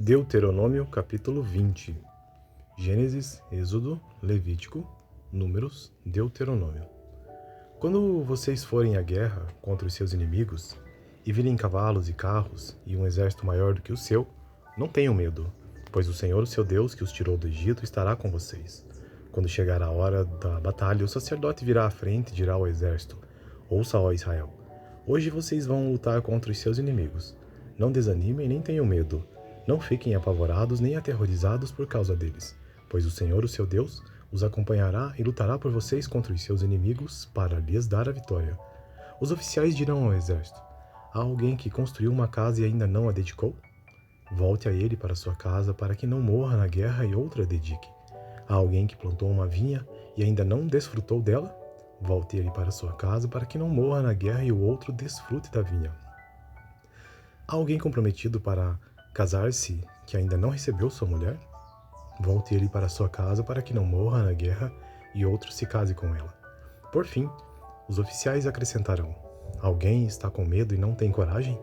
Deuteronômio capítulo 20. Gênesis, Êxodo, Levítico, Números, Deuteronômio. Quando vocês forem à guerra contra os seus inimigos e virem cavalos e carros e um exército maior do que o seu, não tenham medo, pois o Senhor, o seu Deus, que os tirou do Egito, estará com vocês. Quando chegar a hora da batalha, o sacerdote virá à frente e dirá ao exército: Ouça, ó Israel, hoje vocês vão lutar contra os seus inimigos. Não desanimem nem tenham medo. Não fiquem apavorados nem aterrorizados por causa deles, pois o Senhor, o seu Deus, os acompanhará e lutará por vocês contra os seus inimigos para lhes dar a vitória. Os oficiais dirão ao exército: Há alguém que construiu uma casa e ainda não a dedicou? Volte a ele para sua casa para que não morra na guerra e outra dedique. Há alguém que plantou uma vinha e ainda não desfrutou dela? Volte ele para sua casa para que não morra na guerra e o outro desfrute da vinha. Há alguém comprometido para casar-se que ainda não recebeu sua mulher? Volte ele para sua casa para que não morra na guerra e outro se case com ela. Por fim, os oficiais acrescentarão: Alguém está com medo e não tem coragem?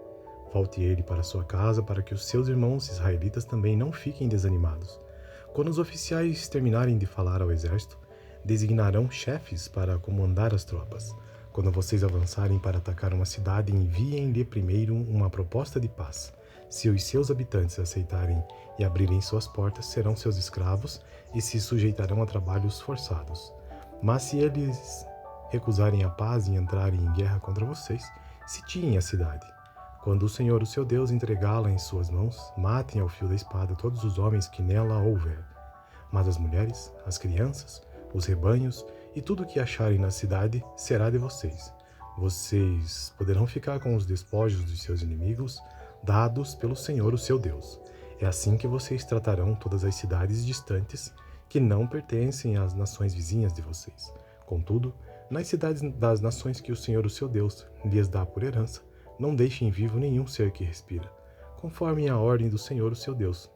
Volte ele para sua casa para que os seus irmãos israelitas também não fiquem desanimados. Quando os oficiais terminarem de falar ao exército, designarão chefes para comandar as tropas. Quando vocês avançarem para atacar uma cidade, enviem-lhe primeiro uma proposta de paz. Se os seus habitantes aceitarem e abrirem suas portas, serão seus escravos e se sujeitarão a trabalhos forçados. Mas se eles recusarem a paz e entrarem em guerra contra vocês, sitiem a cidade. Quando o Senhor, o seu Deus, entregá-la em suas mãos, matem ao fio da espada todos os homens que nela houver. Mas as mulheres, as crianças, os rebanhos e tudo o que acharem na cidade será de vocês. Vocês poderão ficar com os despojos dos seus inimigos, dados pelo Senhor, o seu Deus. É assim que vocês tratarão todas as cidades distantes que não pertencem às nações vizinhas de vocês. Contudo, nas cidades das nações que o Senhor, o seu Deus, lhes dá por herança, não deixem vivo nenhum ser que respira. Conforme a ordem do Senhor, o seu Deus,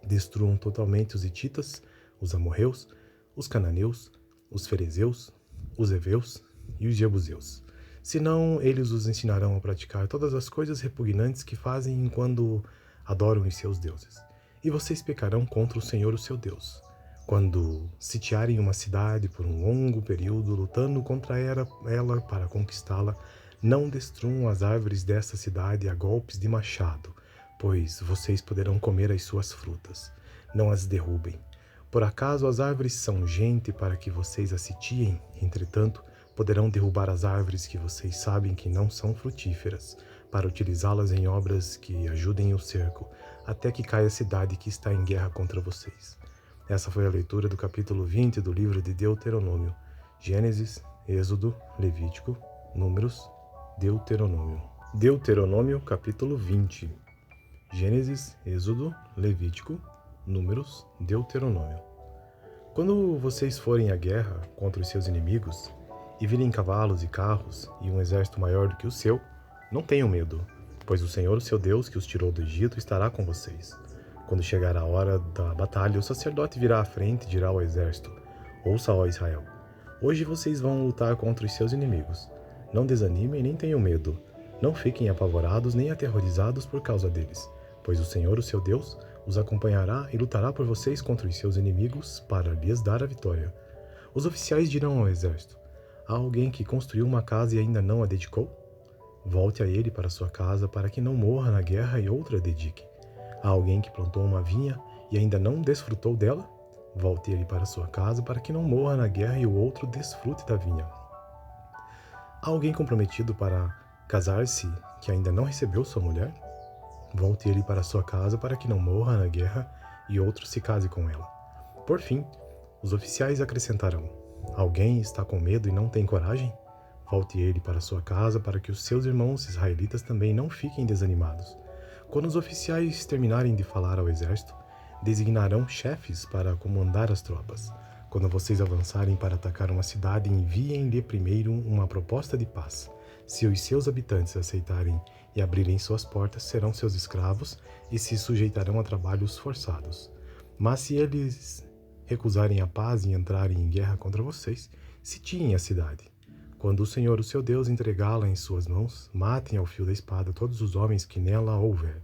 destruam totalmente os hititas, os amorreus, os cananeus, os ferezeus, os heveus e os jebuseus. Senão, eles os ensinarão a praticar todas as coisas repugnantes que fazem quando adoram os seus deuses. E vocês pecarão contra o Senhor, o seu Deus. Quando sitiarem uma cidade por um longo período, lutando contra ela para conquistá-la, não destruam as árvores dessa cidade a golpes de machado, pois vocês poderão comer as suas frutas. Não as derrubem. Por acaso as árvores são gente para que vocês as sitiem? Entretanto, poderão derrubar as árvores que vocês sabem que não são frutíferas, para utilizá-las em obras que ajudem o cerco, até que caia a cidade que está em guerra contra vocês. Essa foi a leitura do capítulo 20 do livro de Deuteronômio. Gênesis, Êxodo, Levítico, Números, Deuteronômio. Deuteronômio capítulo 20. Gênesis, Êxodo, Levítico, Números, Deuteronômio. Quando vocês forem à guerra contra os seus inimigos e virem cavalos e carros e um exército maior do que o seu, não tenham medo, pois o Senhor, o seu Deus, que os tirou do Egito, estará com vocês. Quando chegar a hora da batalha, o sacerdote virá à frente e dirá ao exército: Ouça, ó Israel, hoje vocês vão lutar contra os seus inimigos. Não desanimem nem tenham medo. Não fiquem apavorados nem aterrorizados por causa deles, pois o Senhor, o seu Deus, os acompanhará e lutará por vocês contra os seus inimigos para lhes dar a vitória. Os oficiais dirão ao exército: Há alguém que construiu uma casa e ainda não a dedicou? Volte a ele para sua casa para que não morra na guerra e outra dedique. Há alguém que plantou uma vinha e ainda não desfrutou dela? Volte ele para sua casa para que não morra na guerra e o outro desfrute da vinha. Há alguém comprometido para casar-se que ainda não recebeu sua mulher? Volte ele para sua casa para que não morra na guerra e outro se case com ela. Por fim, os oficiais acrescentarão: Alguém está com medo e não tem coragem? Volte ele para sua casa para que os seus irmãos israelitas também não fiquem desanimados. Quando os oficiais terminarem de falar ao exército, designarão chefes para comandar as tropas. Quando vocês avançarem para atacar uma cidade, enviem-lhe primeiro uma proposta de paz. Se os seus habitantes aceitarem e abrirem suas portas, serão seus escravos e se sujeitarão a trabalhos forçados. Mas se eles recusarem a paz e entrarem em guerra contra vocês, sitiem a cidade. Quando o Senhor, o seu Deus, entregá-la em suas mãos, matem ao fio da espada todos os homens que nela houver.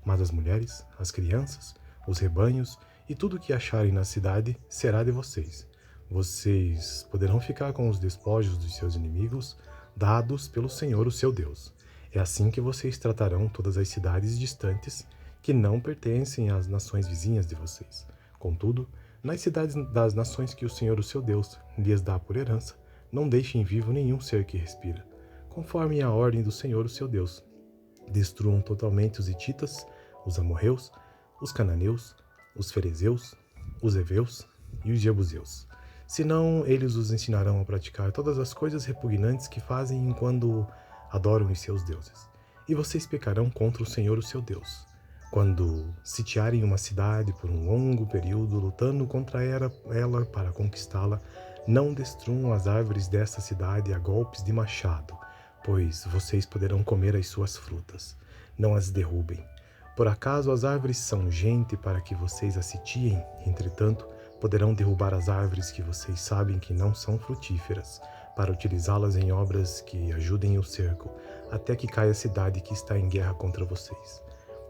Mas as mulheres, as crianças, os rebanhos e tudo o que acharem na cidade será de vocês. Vocês poderão ficar com os despojos dos seus inimigos, dados pelo Senhor, o seu Deus. É assim que vocês tratarão todas as cidades distantes que não pertencem às nações vizinhas de vocês. Contudo, nas cidades das nações que o Senhor, o seu Deus, lhes dá por herança, não deixem vivo nenhum ser que respira, conforme a ordem do Senhor, o seu Deus. Destruam totalmente os hititas, os amorreus, os cananeus, os ferezeus, os heveus e os jebuseus. Senão, eles os ensinarão a praticar todas as coisas repugnantes que fazem quando adoram os seus deuses. E vocês pecarão contra o Senhor, o seu Deus. Quando sitiarem uma cidade por um longo período, lutando contra ela para conquistá-la, não destruam as árvores desta cidade a golpes de machado, pois vocês poderão comer as suas frutas. Não as derrubem. Por acaso as árvores são gente para que vocês as sitiem? Entretanto, poderão derrubar as árvores que vocês sabem que não são frutíferas, para utilizá-las em obras que ajudem o cerco, até que caia a cidade que está em guerra contra vocês.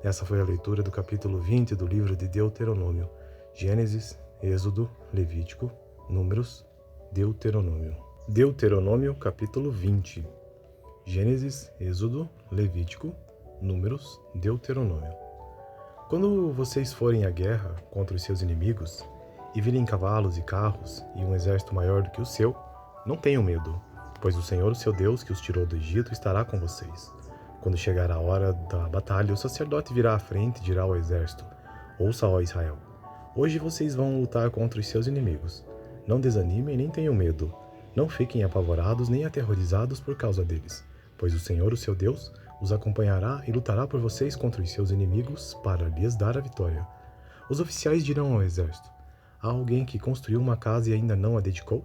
Essa foi a leitura do capítulo 20 do livro de Deuteronômio. Gênesis, Êxodo, Levítico, Números, Deuteronômio. Deuteronômio, capítulo 20. Gênesis, Êxodo, Levítico, Números, Deuteronômio. Quando vocês forem à guerra contra os seus inimigos e virem cavalos e carros e um exército maior do que o seu, não tenham medo, pois o Senhor, o seu Deus, que os tirou do Egito, estará com vocês. Quando chegar a hora da batalha, o sacerdote virá à frente e dirá ao exército: Ouça, ó Israel, hoje vocês vão lutar contra os seus inimigos. Não desanimem nem tenham medo. Não fiquem apavorados nem aterrorizados por causa deles, pois o Senhor, o seu Deus, os acompanhará e lutará por vocês contra os seus inimigos para lhes dar a vitória. Os oficiais dirão ao exército: Há alguém que construiu uma casa e ainda não a dedicou?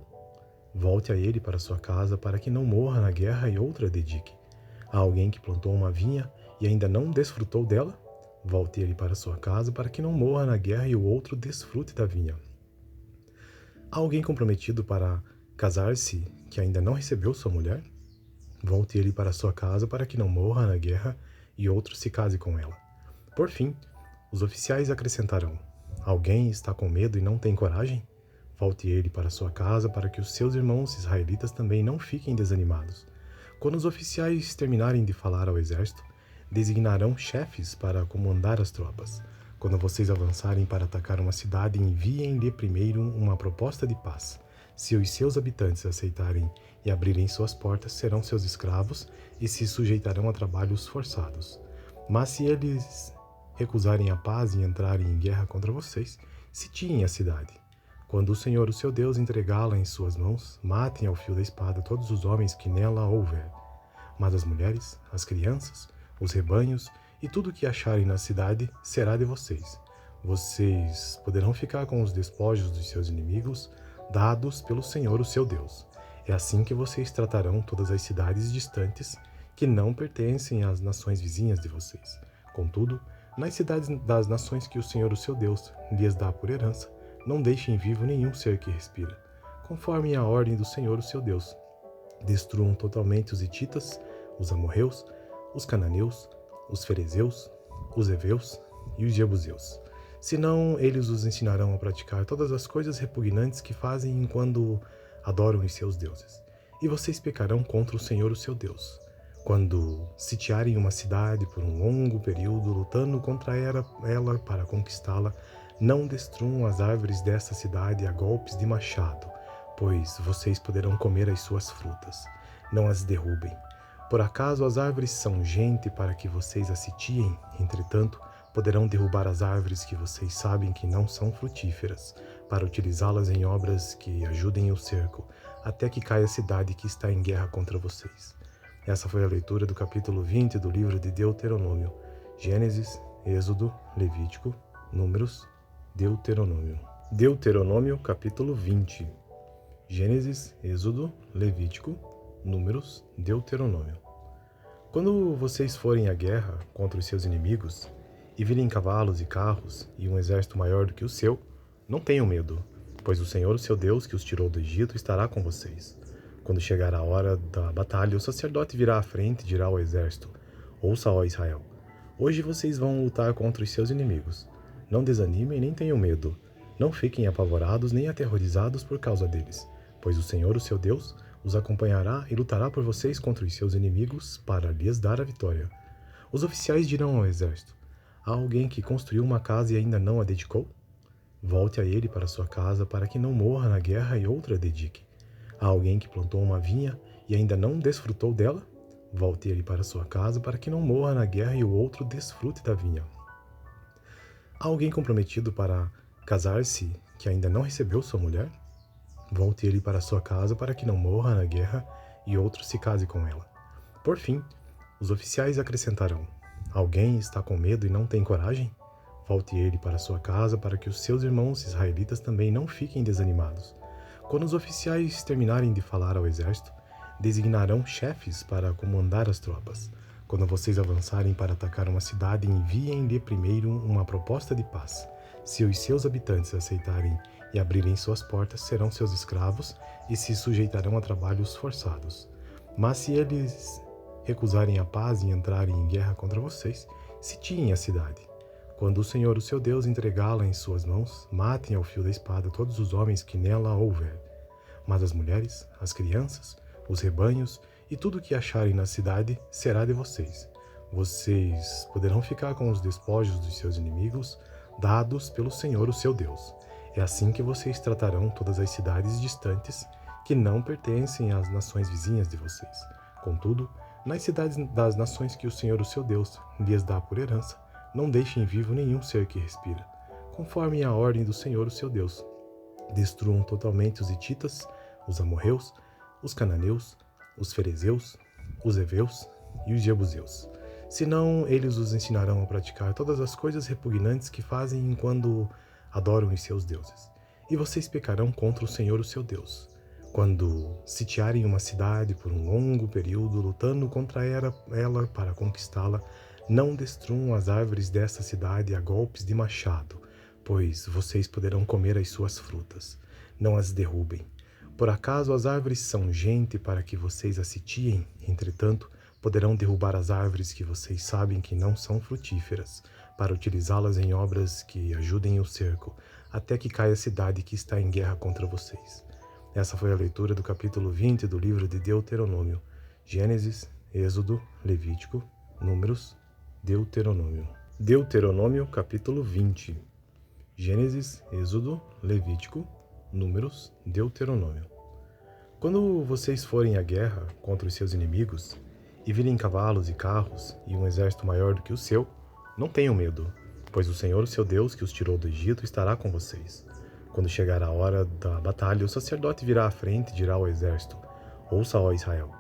Volte a ele para sua casa para que não morra na guerra e outra dedique. Há alguém que plantou uma vinha e ainda não desfrutou dela? Volte ele para sua casa para que não morra na guerra e o outro desfrute da vinha. Há alguém comprometido para casar-se que ainda não recebeu sua mulher? Volte ele para sua casa para que não morra na guerra e outro se case com ela. Por fim, os oficiais acrescentarão: Alguém está com medo e não tem coragem? Volte ele para sua casa para que os seus irmãos israelitas também não fiquem desanimados. Quando os oficiais terminarem de falar ao exército, designarão chefes para comandar as tropas. Quando vocês avançarem para atacar uma cidade, enviem-lhe primeiro uma proposta de paz. Se os seus habitantes aceitarem e abrirem suas portas, serão seus escravos e se sujeitarão a trabalhos forçados. Mas se eles recusarem a paz e entrarem em guerra contra vocês, sitiem a cidade. Quando o Senhor, o seu Deus, entregá-la em suas mãos, matem ao fio da espada todos os homens que nela houver. Mas as mulheres, as crianças, os rebanhos e tudo o que acharem na cidade será de vocês. Vocês poderão ficar com os despojos dos seus inimigos, dados pelo Senhor, o seu Deus. É assim que vocês tratarão todas as cidades distantes que não pertencem às nações vizinhas de vocês. Contudo, nas cidades das nações que o Senhor, o seu Deus, lhes dá por herança, não deixem vivo nenhum ser que respira, conforme a ordem do Senhor, o seu Deus. Destruam totalmente os hititas, os amorreus, os cananeus, os ferezeus, os heveus e os jebuseus. Senão, eles os ensinarão a praticar todas as coisas repugnantes que fazem quando adoram os seus deuses. E vocês pecarão contra o Senhor, o seu Deus. Quando sitiarem uma cidade por um longo período, lutando contra ela para conquistá-la, não destruam as árvores desta cidade a golpes de machado, pois vocês poderão comer as suas frutas. Não as derrubem. Por acaso as árvores são gente para que vocês as sitiem? Entretanto, poderão derrubar as árvores que vocês sabem que não são frutíferas, para utilizá-las em obras que ajudem o cerco, até que caia a cidade que está em guerra contra vocês. Essa foi a leitura do capítulo 20 do livro de Deuteronômio. Gênesis, Êxodo, Levítico, Números, Deuteronômio. Deuteronômio, capítulo 20. Gênesis, Êxodo, Levítico, Números, Deuteronômio. Quando vocês forem à guerra contra os seus inimigos e virem cavalos e carros e um exército maior do que o seu, não tenham medo, pois o Senhor, o seu Deus, que os tirou do Egito, estará com vocês. Quando chegar a hora da batalha, o sacerdote virá à frente e dirá ao exército: Ouça, ó Israel, Hoje vocês vão lutar contra os seus inimigos. Não desanimem nem tenham medo. Não fiquem apavorados nem aterrorizados por causa deles, pois o Senhor, o seu Deus, os acompanhará e lutará por vocês contra os seus inimigos para lhes dar a vitória. Os oficiais dirão ao exército: há alguém que construiu uma casa e ainda não a dedicou? Volte a ele para sua casa para que não morra na guerra e outra dedique. Há alguém que plantou uma vinha e ainda não desfrutou dela? Volte ele para sua casa para que não morra na guerra e o outro desfrute da vinha. Há alguém comprometido para casar-se que ainda não recebeu sua mulher? Volte ele para sua casa para que não morra na guerra e outro se case com ela. Por fim, os oficiais acrescentarão: alguém está com medo e não tem coragem? Volte ele para sua casa para que os seus irmãos israelitas também não fiquem desanimados. Quando os oficiais terminarem de falar ao exército, designarão chefes para comandar as tropas. Quando vocês avançarem para atacar uma cidade, enviem-lhe primeiro uma proposta de paz. Se os seus habitantes aceitarem e abrirem suas portas, serão seus escravos e se sujeitarão a trabalhos forçados. Mas se eles recusarem a paz e entrarem em guerra contra vocês, sitiem a cidade. Quando o Senhor, o seu Deus, entregá-la em suas mãos, matem ao fio da espada todos os homens que nela houver. Mas as mulheres, as crianças, os rebanhos e tudo o que acharem na cidade será de vocês. Vocês poderão ficar com os despojos dos seus inimigos, dados pelo Senhor, o seu Deus. É assim que vocês tratarão todas as cidades distantes que não pertencem às nações vizinhas de vocês. Contudo, nas cidades das nações que o Senhor, o seu Deus, lhes dá por herança, não deixem vivo nenhum ser que respira. Conforme a ordem do Senhor, o seu Deus, destruam totalmente os hititas, os amorreus, os cananeus, os ferezeus, os heveus e os jebuseus. Senão, eles os ensinarão a praticar todas as coisas repugnantes que fazem enquanto adoram os seus deuses. E vocês pecarão contra o Senhor, o seu Deus. Quando sitiarem uma cidade por um longo período, lutando contra ela para conquistá-la, não destruam as árvores desta cidade a golpes de machado, pois vocês poderão comer as suas frutas. Não as derrubem. Por acaso as árvores são gente para que vocês as sitiem? Entretanto, poderão derrubar as árvores que vocês sabem que não são frutíferas, para utilizá-las em obras que ajudem o cerco, até que caia a cidade que está em guerra contra vocês. Essa foi a leitura do capítulo 20 do livro de Deuteronômio. Gênesis, Êxodo, Levítico, Números, Deuteronômio. Deuteronômio, capítulo 20. Gênesis, Êxodo, Levítico, Números, Deuteronômio. Quando vocês forem à guerra contra os seus inimigos e virem cavalos e carros e um exército maior do que o seu, não tenham medo, pois o Senhor, o seu Deus, que os tirou do Egito, estará com vocês. Quando chegar a hora da batalha, o sacerdote virá à frente e dirá ao exército: ouça, ó Israel,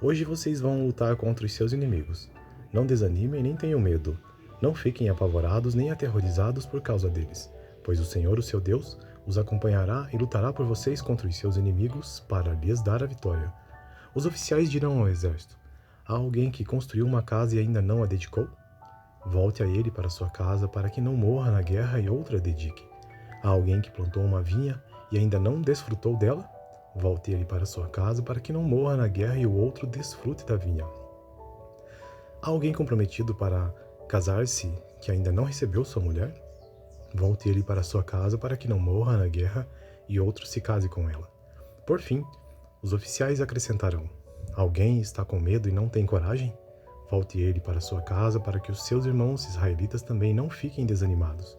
hoje vocês vão lutar contra os seus inimigos. Não desanimem nem tenham medo. Não fiquem apavorados nem aterrorizados por causa deles, pois o Senhor, o seu Deus, os acompanhará e lutará por vocês contra os seus inimigos para lhes dar a vitória. Os oficiais dirão ao exército: há alguém que construiu uma casa e ainda não a dedicou? Volte a ele para sua casa para que não morra na guerra e outra dedique. Há alguém que plantou uma vinha e ainda não desfrutou dela? Volte ele para sua casa para que não morra na guerra e o outro desfrute da vinha. Há alguém comprometido para casar-se que ainda não recebeu sua mulher? Volte ele para sua casa para que não morra na guerra e outro se case com ela. Por fim, os oficiais acrescentarão: alguém está com medo e não tem coragem? Volte ele para sua casa para que os seus irmãos israelitas também não fiquem desanimados.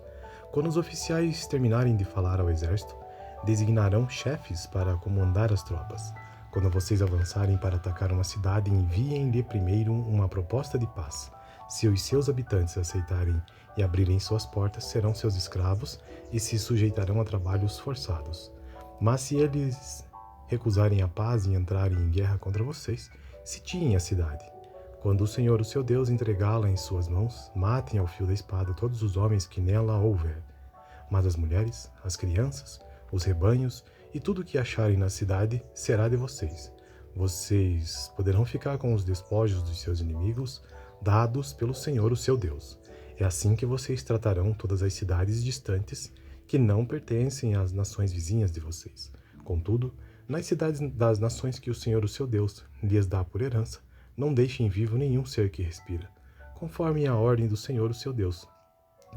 Quando os oficiais terminarem de falar ao exército, designarão chefes para comandar as tropas. Quando vocês avançarem para atacar uma cidade, enviem-lhe primeiro uma proposta de paz. Se os seus habitantes aceitarem e abrirem suas portas, serão seus escravos e se sujeitarão a trabalhos forçados. Mas se eles recusarem a paz e entrarem em guerra contra vocês, sitiem a cidade. Quando o Senhor, o seu Deus, entregá-la em suas mãos, matem ao fio da espada todos os homens que nela houver. Mas as mulheres, as crianças, os rebanhos e tudo o que acharem na cidade será de vocês. Vocês poderão ficar com os despojos dos seus inimigos, dados pelo Senhor, o seu Deus. É assim que vocês tratarão todas as cidades distantes que não pertencem às nações vizinhas de vocês. Contudo, nas cidades das nações que o Senhor, o seu Deus, lhes dá por herança, não deixem vivo nenhum ser que respira. conforme a ordem do Senhor, o seu Deus.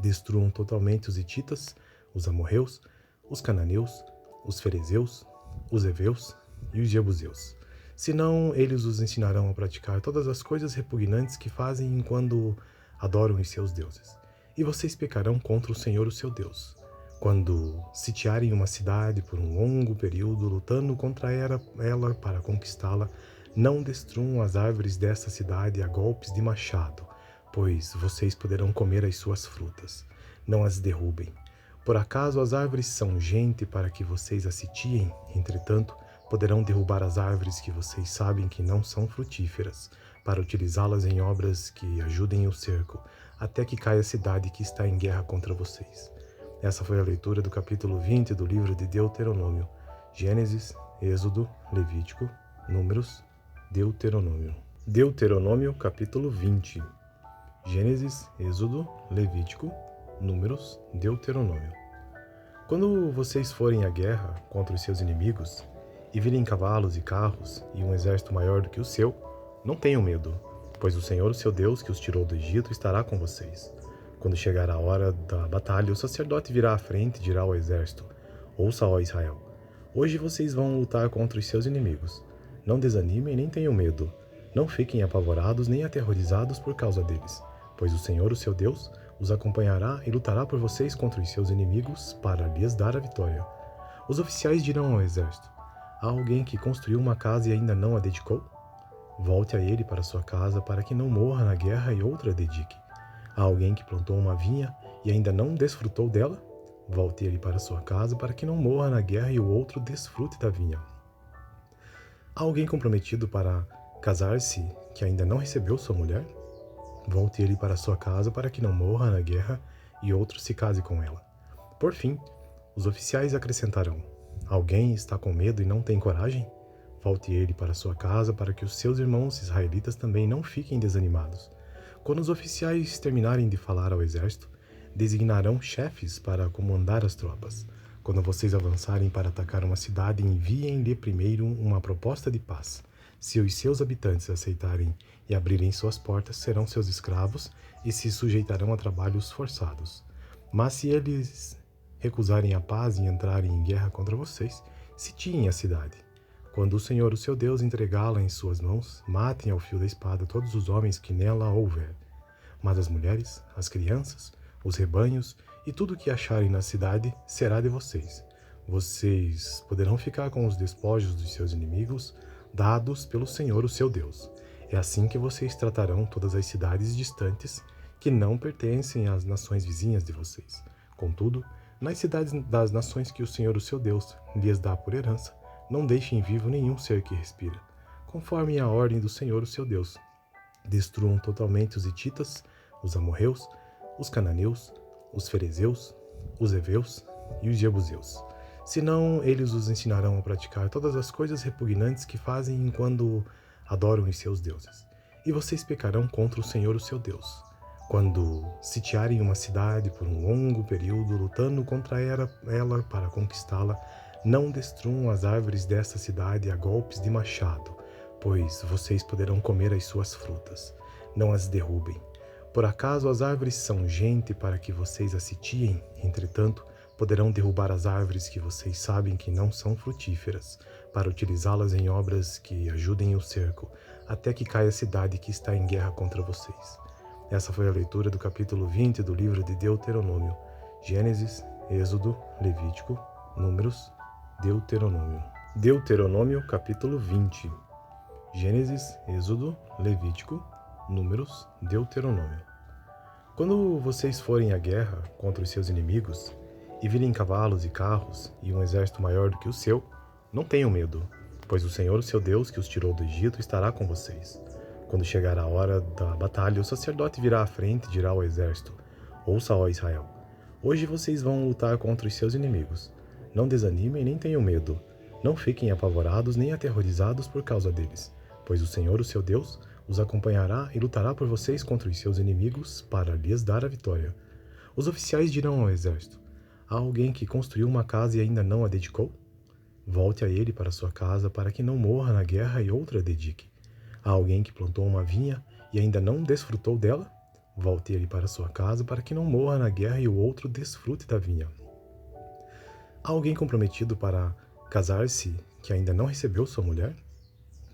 Destruam totalmente os hititas, os amorreus, os cananeus, os ferezeus, os heveus e os jebuseus. Senão, eles os ensinarão a praticar todas as coisas repugnantes que fazem enquanto adoram os seus deuses. E vocês pecarão contra o Senhor, o seu Deus. Quando sitiarem uma cidade por um longo período, lutando contra ela para conquistá-la, não destruam as árvores dessa cidade a golpes de machado, pois vocês poderão comer as suas frutas. Não as derrubem. Por acaso as árvores são gente para que vocês as sitiem? Entretanto, poderão derrubar as árvores que vocês sabem que não são frutíferas, para utilizá-las em obras que ajudem o cerco, até que caia a cidade que está em guerra contra vocês. Essa foi a leitura do capítulo 20 do livro de Deuteronômio. Gênesis, Êxodo, Levítico, Números, Deuteronômio. Deuteronômio, capítulo 20. Gênesis, Êxodo, Levítico, Números, Deuteronômio. Quando vocês forem à guerra contra os seus inimigos e virem cavalos e carros e um exército maior do que o seu, não tenham medo, pois o Senhor, o seu Deus, que os tirou do Egito, estará com vocês. Quando chegar a hora da batalha, o sacerdote virá à frente e dirá ao exército: Ouça, ó Israel, hoje vocês vão lutar contra os seus inimigos. Não desanimem nem tenham medo. Não fiquem apavorados nem aterrorizados por causa deles, pois o Senhor, o seu Deus, os acompanhará e lutará por vocês contra os seus inimigos para lhes dar a vitória. Os oficiais dirão ao exército: Há alguém que construiu uma casa e ainda não a dedicou? Volte a ele para sua casa para que não morra na guerra e outra dedique. Há alguém que plantou uma vinha e ainda não desfrutou dela? Volte ele para sua casa para que não morra na guerra e o outro desfrute da vinha. Há alguém comprometido para casar-se que ainda não recebeu sua mulher? Volte ele para sua casa para que não morra na guerra e outro se case com ela. Por fim, os oficiais acrescentarão: Alguém está com medo e não tem coragem? Volte ele para sua casa para que os seus irmãos israelitas também não fiquem desanimados. Quando os oficiais terminarem de falar ao exército, designarão chefes para comandar as tropas. Quando vocês avançarem para atacar uma cidade, enviem-lhe primeiro uma proposta de paz. Se os seus habitantes aceitarem e abrirem suas portas, serão seus escravos e se sujeitarão a trabalhos forçados. Mas se eles recusarem a paz e entrarem em guerra contra vocês, sitiem a cidade. Quando o Senhor, o seu Deus, entregá-la em suas mãos, matem ao fio da espada todos os homens que nela houver. Mas as mulheres, as crianças, os rebanhos e tudo o que acharem na cidade será de vocês. Vocês poderão ficar com os despojos dos seus inimigos, dados pelo Senhor, o seu Deus. É assim que vocês tratarão todas as cidades distantes que não pertencem às nações vizinhas de vocês. Contudo, nas cidades das nações que o Senhor, o seu Deus, lhes dá por herança, não deixem vivo nenhum ser que respira, conforme a ordem do Senhor, o seu Deus. Destruam totalmente os hititas, os amorreus, os cananeus, os ferezeus, os heveus e os jebuseus. Senão, eles os ensinarão a praticar todas as coisas repugnantes que fazem enquanto adoram os seus deuses. E vocês pecarão contra o Senhor, o seu Deus. Quando sitiarem uma cidade por um longo período, lutando contra ela para conquistá-la, não destruam as árvores dessa cidade a golpes de machado, pois vocês poderão comer as suas frutas. Não as derrubem. Por acaso as árvores são gente para que vocês as sitiem? Entretanto, poderão derrubar as árvores que vocês sabem que não são frutíferas, para utilizá-las em obras que ajudem o cerco, até que caia a cidade que está em guerra contra vocês. Essa foi a leitura do capítulo 20 do livro de Deuteronômio. Gênesis, Êxodo, Levítico, Números, Deuteronômio. Deuteronômio, capítulo 20. Gênesis, Êxodo, Levítico, Números, Deuteronômio. Quando vocês forem à guerra contra os seus inimigos e virem cavalos e carros e um exército maior do que o seu, não tenham medo, pois o Senhor, o seu Deus, que os tirou do Egito, estará com vocês. Quando chegar a hora da batalha, o sacerdote virá à frente e dirá ao exército: Ouça, ó Israel, hoje vocês vão lutar contra os seus inimigos. Não desanimem nem tenham medo. Não fiquem apavorados nem aterrorizados por causa deles, pois o Senhor, o seu Deus, os acompanhará e lutará por vocês contra os seus inimigos para lhes dar a vitória. Os oficiais dirão ao exército: Há alguém que construiu uma casa e ainda não a dedicou? Volte a ele para sua casa para que não morra na guerra e outra a dedique. Há alguém que plantou uma vinha e ainda não desfrutou dela? Volte ele para sua casa para que não morra na guerra e o outro desfrute da vinha. Há alguém comprometido para casar-se que ainda não recebeu sua mulher?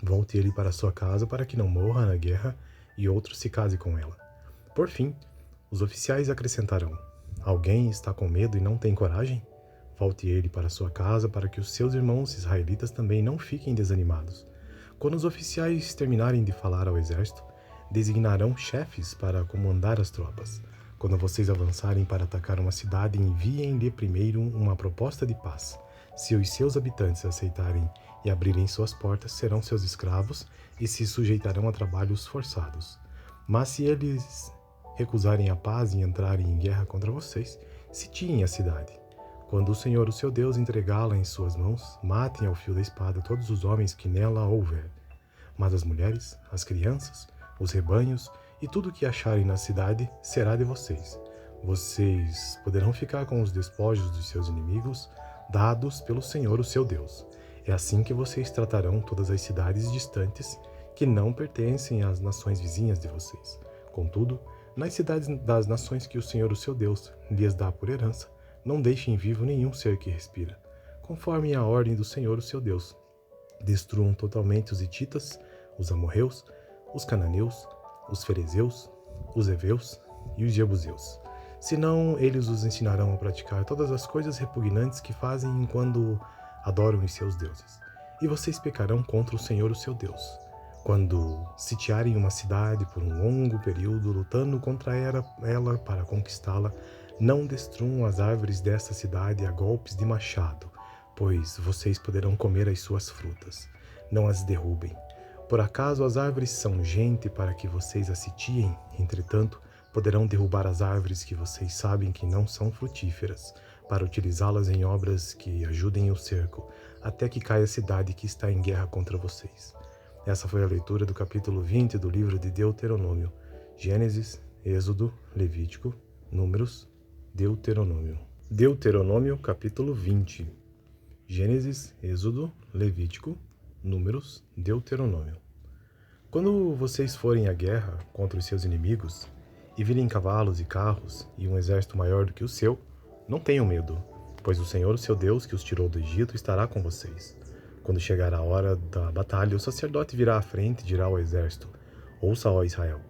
Volte ele para sua casa para que não morra na guerra e outro se case com ela. Por fim, os oficiais acrescentarão: alguém está com medo e não tem coragem? Volte ele para sua casa para que os seus irmãos israelitas também não fiquem desanimados. Quando os oficiais terminarem de falar ao exército, designarão chefes para comandar as tropas. Quando vocês avançarem para atacar uma cidade, enviem-lhe primeiro uma proposta de paz. Se os seus habitantes aceitarem e abrirem suas portas, serão seus escravos e se sujeitarão a trabalhos forçados. Mas se eles recusarem a paz e entrarem em guerra contra vocês, sitiem a cidade. Quando o Senhor, o seu Deus, entregá-la em suas mãos, matem ao fio da espada todos os homens que nela houver. Mas as mulheres, as crianças, os rebanhos e tudo o que acharem na cidade será de vocês. Vocês poderão ficar com os despojos dos seus inimigos, dados pelo Senhor, o seu Deus. É assim que vocês tratarão todas as cidades distantes que não pertencem às nações vizinhas de vocês. Contudo, nas cidades das nações que o Senhor, o seu Deus, lhes dá por herança, não deixem vivo nenhum ser que respira. Conforme a ordem do Senhor, o seu Deus, destruam totalmente os hititas, os amorreus, os cananeus, os ferezeus, os heveus e os jebuseus. Senão, eles os ensinarão a praticar todas as coisas repugnantes que fazem quando adoram os seus deuses. E vocês pecarão contra o Senhor, o seu Deus. Quando sitiarem uma cidade por um longo período, lutando contra ela para conquistá-la, não destruam as árvores dessa cidade a golpes de machado, pois vocês poderão comer as suas frutas. Não as derrubem. Por acaso as árvores são gente para que vocês as sitiem? Entretanto, poderão derrubar as árvores que vocês sabem que não são frutíferas, para utilizá-las em obras que ajudem o cerco, até que caia a cidade que está em guerra contra vocês. Essa foi a leitura do capítulo 20 do livro de Deuteronômio. Gênesis, Êxodo, Levítico, Números, Deuteronômio. Deuteronômio, capítulo 20. Gênesis, Êxodo, Levítico, Números, Deuteronômio. Quando vocês forem à guerra contra os seus inimigos e virem cavalos e carros e um exército maior do que o seu, não tenham medo, pois o Senhor, o seu Deus, que os tirou do Egito, estará com vocês. Quando chegar a hora da batalha, o sacerdote virá à frente e dirá ao exército: ouça, ó Israel,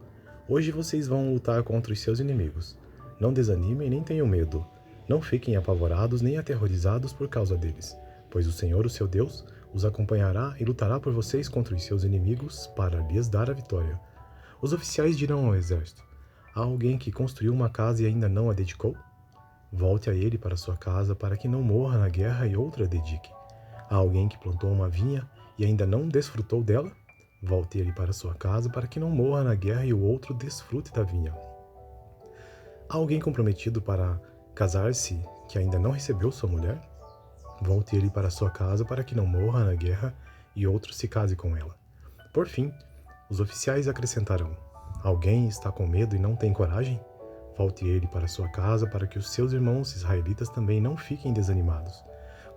hoje vocês vão lutar contra os seus inimigos. Não desanimem nem tenham medo. Não fiquem apavorados nem aterrorizados por causa deles, pois o Senhor, o seu Deus, os acompanhará e lutará por vocês contra os seus inimigos para lhes dar a vitória. Os oficiais dirão ao exército: há alguém que construiu uma casa e ainda não a dedicou? Volte a ele para sua casa para que não morra na guerra e outra a dedique. Há alguém que plantou uma vinha e ainda não desfrutou dela? Volte ele para sua casa para que não morra na guerra e o outro desfrute da vinha. Há alguém comprometido para casar-se que ainda não recebeu sua mulher? Volte ele para sua casa para que não morra na guerra e outro se case com ela. Por fim, os oficiais acrescentarão: alguém está com medo e não tem coragem? Volte ele para sua casa para que os seus irmãos israelitas também não fiquem desanimados.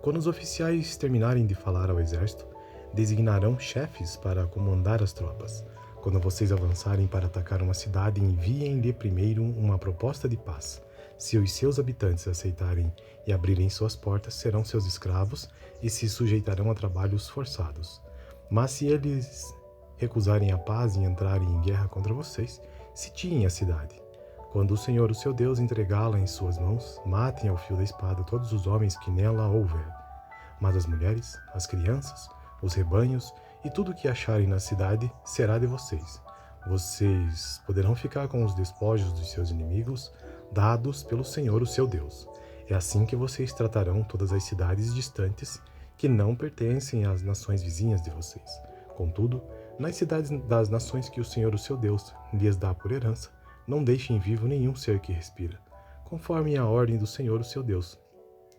Quando os oficiais terminarem de falar ao exército, designarão chefes para comandar as tropas. Quando vocês avançarem para atacar uma cidade, enviem-lhe primeiro uma proposta de paz. Se os seus habitantes aceitarem e abrirem suas portas, serão seus escravos e se sujeitarão a trabalhos forçados. Mas se eles recusarem a paz e entrarem em guerra contra vocês, sitiem a cidade. Quando o Senhor, o seu Deus, entregá-la em suas mãos, matem ao fio da espada todos os homens que nela houver. Mas as mulheres, as crianças, os rebanhos e tudo o que acharem na cidade será de vocês. Vocês poderão ficar com os despojos dos seus inimigos, dados pelo Senhor, o seu Deus. É assim que vocês tratarão todas as cidades distantes que não pertencem às nações vizinhas de vocês. Contudo, nas cidades das nações que o Senhor, o seu Deus, lhes dá por herança, não deixem vivo nenhum ser que respira. Conforme a ordem do Senhor, o seu Deus,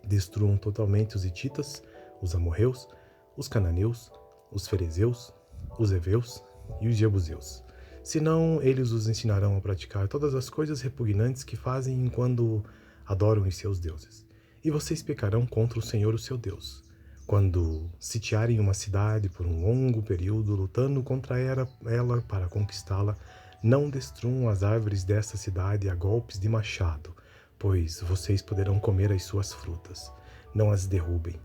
destruam totalmente os hititas, os amorreus, os cananeus, os ferezeus, os heveus e os jebuseus. Senão, eles os ensinarão a praticar todas as coisas repugnantes que fazem quando adoram os seus deuses. E vocês pecarão contra o Senhor, o seu Deus. Quando sitiarem uma cidade por um longo período, lutando contra ela para conquistá-la, Não destruam as árvores desta cidade a golpes de machado, pois vocês poderão comer as suas frutas. Não as derrubem.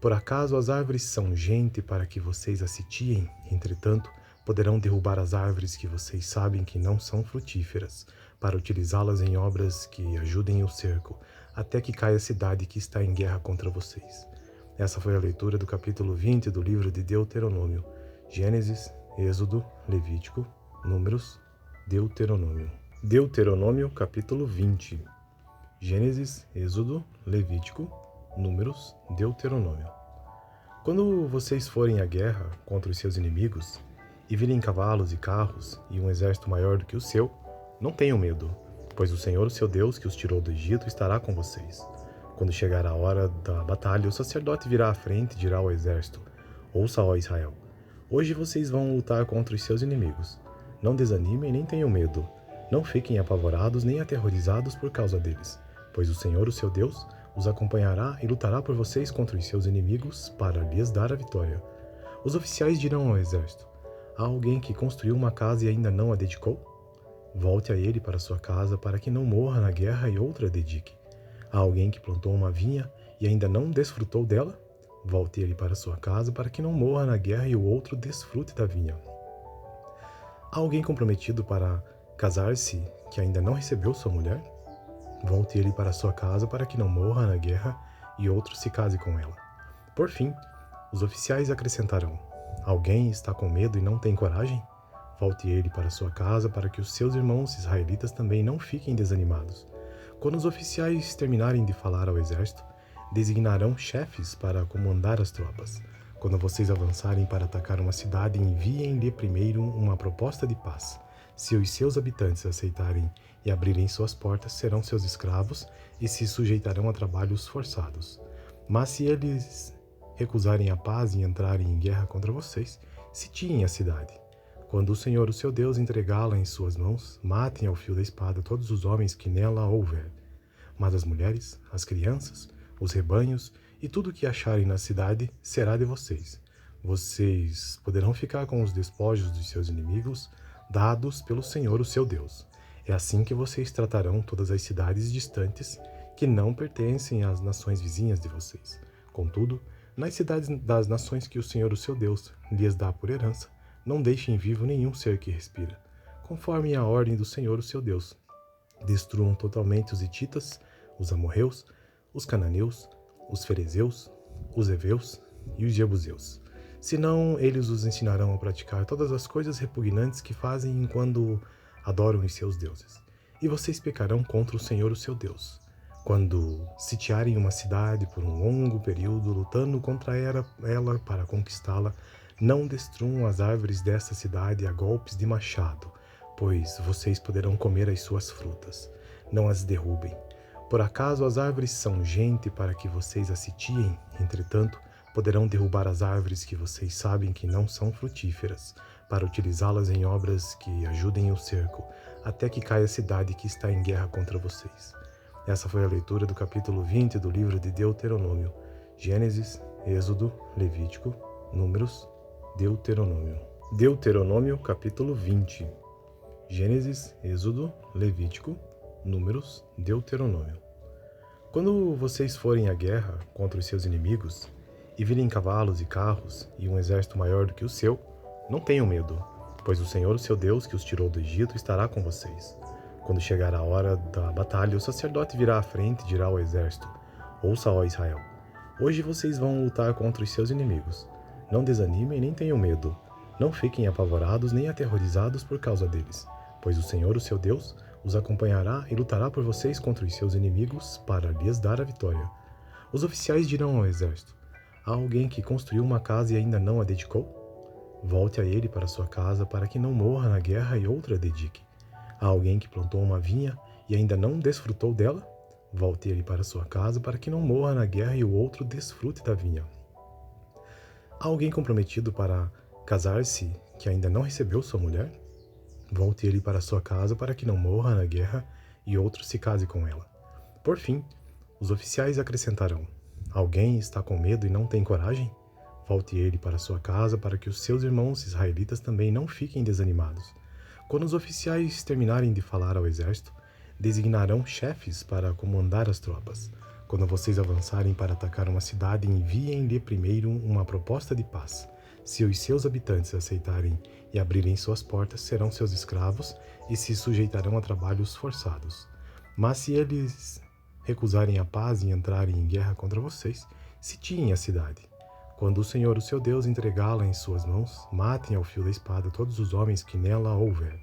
Por acaso as árvores são gente para que vocês as sitiem? Entretanto, poderão derrubar as árvores que vocês sabem que não são frutíferas, para utilizá-las em obras que ajudem o cerco, até que caia a cidade que está em guerra contra vocês. Essa foi a leitura do capítulo 20 do livro de Deuteronômio. Gênesis, Êxodo, Levítico, Números, Deuteronômio. Deuteronômio, capítulo 20. Gênesis, Êxodo, Levítico, Números, Deuteronômio. Quando vocês forem à guerra contra os seus inimigos e virem cavalos e carros e um exército maior do que o seu, não tenham medo, pois o Senhor, o seu Deus, que os tirou do Egito, estará com vocês. Quando chegar a hora da batalha, o sacerdote virá à frente e dirá ao exército: Ouça, ó Israel, hoje vocês vão lutar contra os seus inimigos. Não desanimem nem tenham medo. Não fiquem apavorados nem aterrorizados por causa deles, pois o Senhor, o seu Deus, os acompanhará e lutará por vocês contra os seus inimigos para lhes dar a vitória. Os oficiais dirão ao exército: Há alguém que construiu uma casa e ainda não a dedicou? Volte a ele para sua casa para que não morra na guerra e outra dedique. Há alguém que plantou uma vinha e ainda não desfrutou dela? Volte ele para sua casa para que não morra na guerra e o outro desfrute da vinha. Há alguém comprometido para casar-se que ainda não recebeu sua mulher? Volte ele para sua casa para que não morra na guerra e outro se case com ela. Por fim, os oficiais acrescentarão: Alguém está com medo e não tem coragem? Volte ele para sua casa para que os seus irmãos israelitas também não fiquem desanimados. Quando os oficiais terminarem de falar ao exército, designarão chefes para comandar as tropas. Quando vocês avançarem para atacar uma cidade, enviem-lhe primeiro uma proposta de paz. Se os seus habitantes aceitarem e abrirem suas portas, serão seus escravos e se sujeitarão a trabalhos forçados. Mas se eles recusarem a paz e entrarem em guerra contra vocês, sitiem a cidade. Quando o Senhor, o seu Deus, entregá-la em suas mãos, matem ao fio da espada todos os homens que nela houver. Mas as mulheres, as crianças, os rebanhos e tudo o que acharem na cidade será de vocês. Vocês poderão ficar com os despojos dos seus inimigos, dados pelo Senhor, o seu Deus. É assim que vocês tratarão todas as cidades distantes que não pertencem às nações vizinhas de vocês. Contudo, nas cidades das nações que o Senhor, o seu Deus, lhes dá por herança, não deixem vivo nenhum ser que respira, conforme a ordem do Senhor, o seu Deus. Destruam totalmente os hititas, os amorreus, os cananeus, os ferezeus, os heveus e os jebuseus. Senão, eles os ensinarão a praticar todas as coisas repugnantes que fazem enquanto adoram os seus deuses. E vocês pecarão contra o Senhor, o seu Deus. Quando sitiarem uma cidade por um longo período, lutando contra ela para conquistá-la, não destruam as árvores desta cidade a golpes de machado, pois vocês poderão comer as suas frutas. Não as derrubem. Por acaso as árvores são gente para que vocês as sitiem? Entretanto, poderão derrubar as árvores que vocês sabem que não são frutíferas, para utilizá-las em obras que ajudem o cerco, até que caia a cidade que está em guerra contra vocês. Essa foi a leitura do capítulo 20 do livro de Deuteronômio. Gênesis, Êxodo, Levítico, Números, Deuteronômio. Deuteronômio, capítulo 20. Gênesis, Êxodo, Levítico, Números, Deuteronômio. Quando vocês forem à guerra contra os seus inimigos e virem cavalos e carros e um exército maior do que o seu, não tenham medo, pois o Senhor, o seu Deus, que os tirou do Egito, estará com vocês. Quando chegar a hora da batalha, o sacerdote virá à frente e dirá ao exército: Ouça, ó Israel, hoje vocês vão lutar contra os seus inimigos. Não desanimem nem tenham medo. Não fiquem apavorados nem aterrorizados por causa deles, pois o Senhor, o seu Deus, os acompanhará e lutará por vocês contra os seus inimigos para lhes dar a vitória. Os oficiais dirão ao exército: Há alguém que construiu uma casa e ainda não a dedicou? Volte a ele para sua casa para que não morra na guerra e outra dedique. Há alguém que plantou uma vinha e ainda não desfrutou dela? Volte ele para sua casa para que não morra na guerra e o outro desfrute da vinha. Há alguém comprometido para casar-se que ainda não recebeu sua mulher? Volte ele para sua casa para que não morra na guerra e outro se case com ela. Por fim, os oficiais acrescentarão: Alguém está com medo e não tem coragem? Volte ele para sua casa para que os seus irmãos israelitas também não fiquem desanimados. Quando os oficiais terminarem de falar ao exército, designarão chefes para comandar as tropas. Quando vocês avançarem para atacar uma cidade, enviem-lhe primeiro uma proposta de paz. Se os seus habitantes aceitarem e abrirem suas portas, serão seus escravos e se sujeitarão a trabalhos forçados. Mas se eles recusarem a paz e entrarem em guerra contra vocês, sitiem a cidade. Quando o Senhor, o seu Deus, entregá-la em suas mãos, matem ao fio da espada todos os homens que nela houver.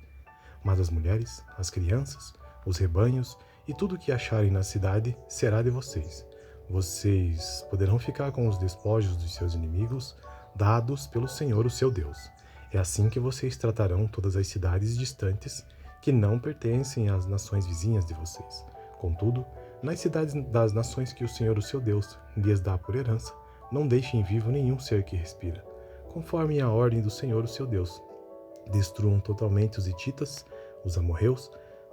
Mas as mulheres, as crianças, os rebanhos e tudo o que acharem na cidade será de vocês. Vocês poderão ficar com os despojos dos seus inimigos, dados pelo Senhor, o seu Deus. É assim que vocês tratarão todas as cidades distantes que não pertencem às nações vizinhas de vocês. Contudo, nas cidades das nações que o Senhor, o seu Deus, lhes dá por herança, não deixem vivo nenhum ser que respira. Conforme a ordem do Senhor, o seu Deus, destruam totalmente os hititas, os amorreus,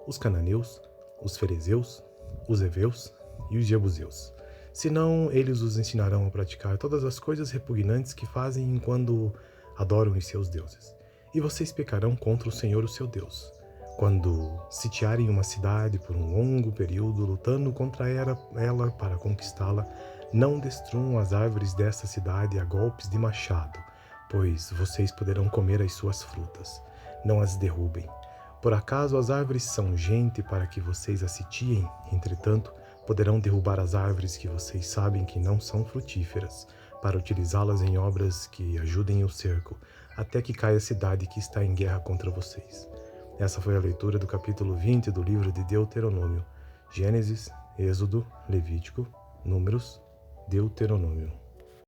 os cananeus, os ferezeus, os heveus e os jebuseus. Senão, eles os ensinarão a praticar todas as coisas repugnantes que fazem enquanto adoram os seus deuses. E vocês pecarão contra o Senhor, o seu Deus. Quando sitiarem uma cidade por um longo período, lutando contra ela para conquistá-la, não destruam as árvores dessa cidade a golpes de machado, pois vocês poderão comer as suas frutas. Não as derrubem. Por acaso as árvores são gente para que vocês as sitiem? Entretanto, poderão derrubar as árvores que vocês sabem que não são frutíferas, para utilizá-las em obras que ajudem o cerco, até que caia a cidade que está em guerra contra vocês. Essa foi a leitura do capítulo 20 do livro de Deuteronômio. Gênesis, Êxodo, Levítico, Números, Deuteronômio.